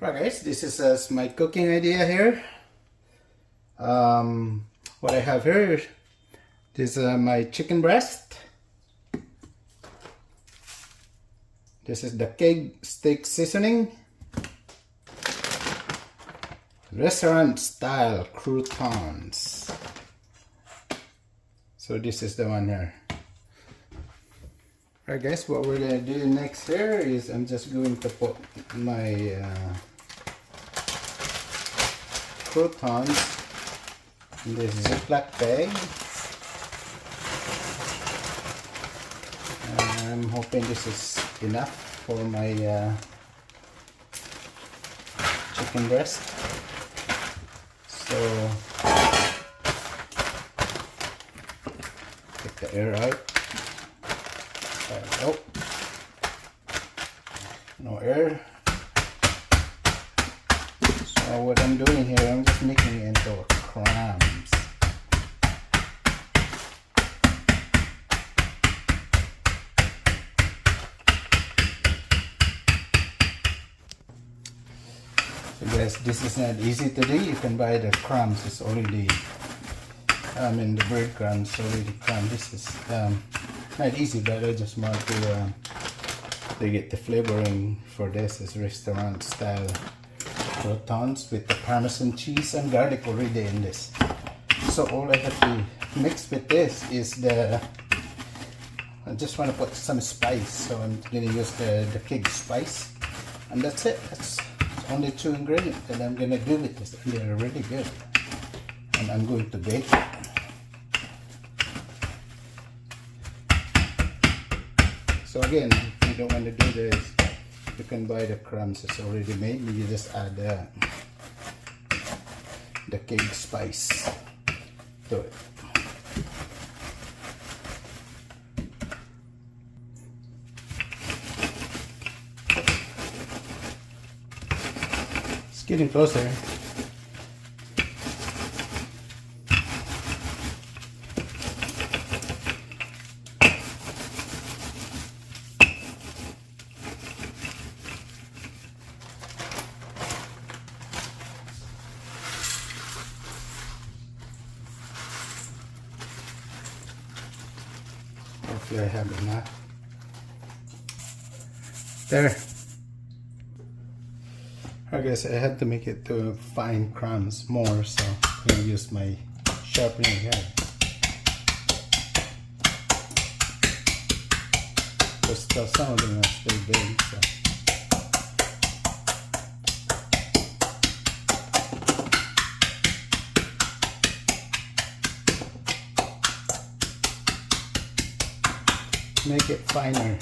Alright guys, this is my cooking idea here. What I have here, this is my chicken breast. This is the keg steak seasoning. Restaurant style croutons. So this is the one here. Alright guys, what we're going to do next here is I'm just going to put my croutons in this Ziploc bag. I'm hoping this is enough for my chicken breast. So take the air out. Oh, no air. So what I'm doing here, I'm just making it into crumbs. So guys, this is not easy to do. You can buy the crumbs. It's already, the breadcrumbs already crumbed. This is not easy, but I just want to get the flavoring for this. Is restaurant style croutons with the Parmesan cheese and garlic already in this. So all I have to mix with this is I just want to put some spice. So I'm going to use the keg spice, and that's it. That's only 2 ingredients that I'm going to do with this, and they're really good. And I'm going to bake it. So again, if you don't want to do this, you can buy the crumbs. It's already made. You just add the keg spice to it. It's getting closer. Hopefully I have enough. There. I guess I had to make it to fine crumbs more, so I'm going to use my sharpener here. But still, some of them are still big, so. Make it finer.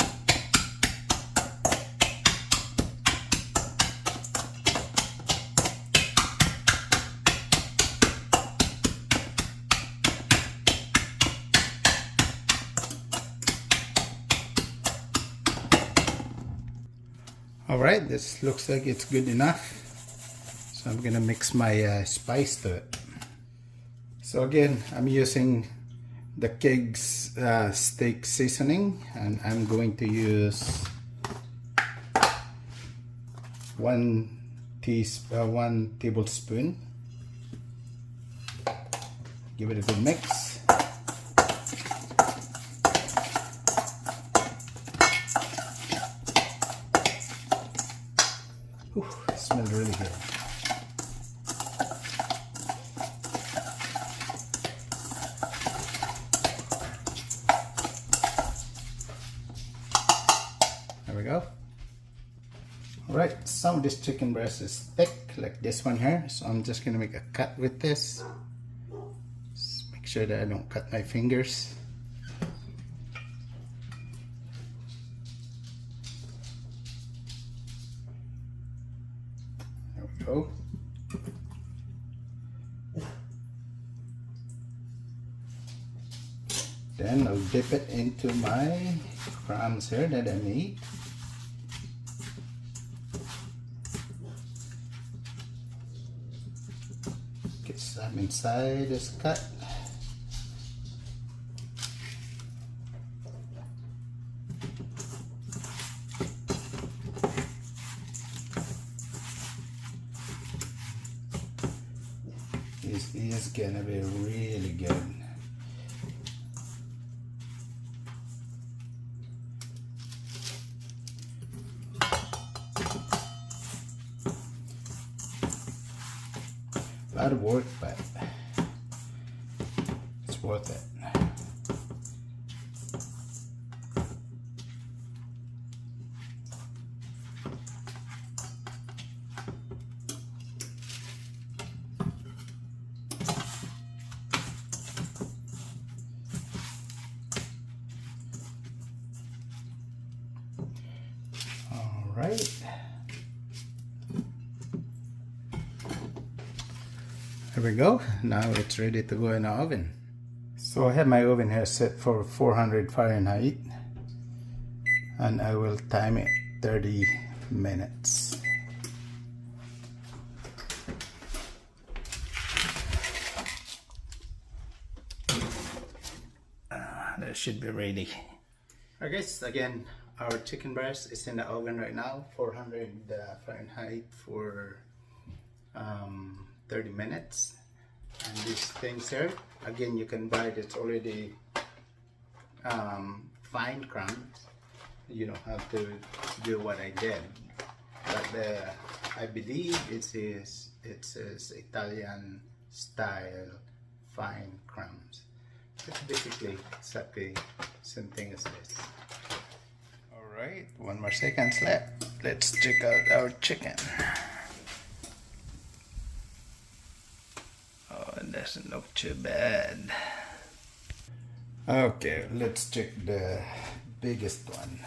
Alright, this looks like it's good enough. So I'm gonna mix my spice to it. So again, I'm using the keg's steak seasoning, and I'm going to use 1 tablespoon. Give it a good mix. Ooh, it smells really good. There we go. Alright, some of this chicken breast is thick, like this one here, so I'm just gonna make a cut with this. Just make sure that I don't cut my fingers. There we go. Then I'll dip it into my crumbs here that I made. Get some inside this cut. This is gonna be really good. A lot of work, but it's worth it. All right. There we go. Now it's ready to go in the oven. So I have my oven here set for 400 Fahrenheit and I will time it 30 minutes. That should be ready. Okay, so again, our chicken breast is in the oven right now, 400 Fahrenheit for 30 minutes. And these things here, again, you can buy it, it's already fine crumbs. You don't have to do what I did. But I believe it says Italian style fine crumbs. It's basically exactly same thing as this. Alright, 1 more second left. Let's check out our chicken. Oh, it doesn't look too bad. Okay, let's check the biggest one.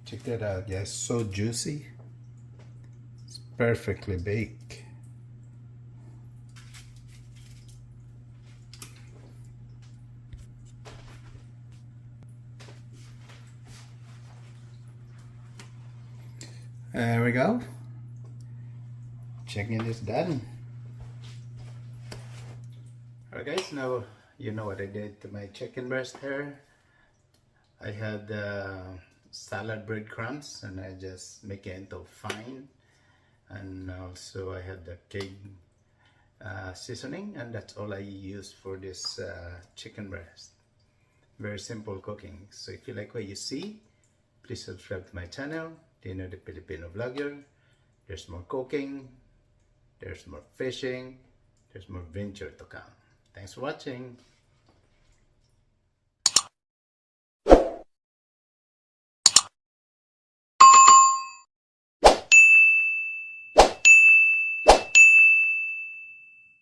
Check that out, guys. So juicy. It's perfectly baked. There we go. Chicken is done. Alright guys, now you know what I did to my chicken breast here. I had salad breadcrumbs and I just make it into fine. And also I had the cake seasoning, and that's all I use for this chicken breast. Very simple cooking. So if you like what you see, please subscribe to my channel, Dino the Filipino Vlogger. There's more cooking, there's more fishing, there's more venture to come. Thanks for watching.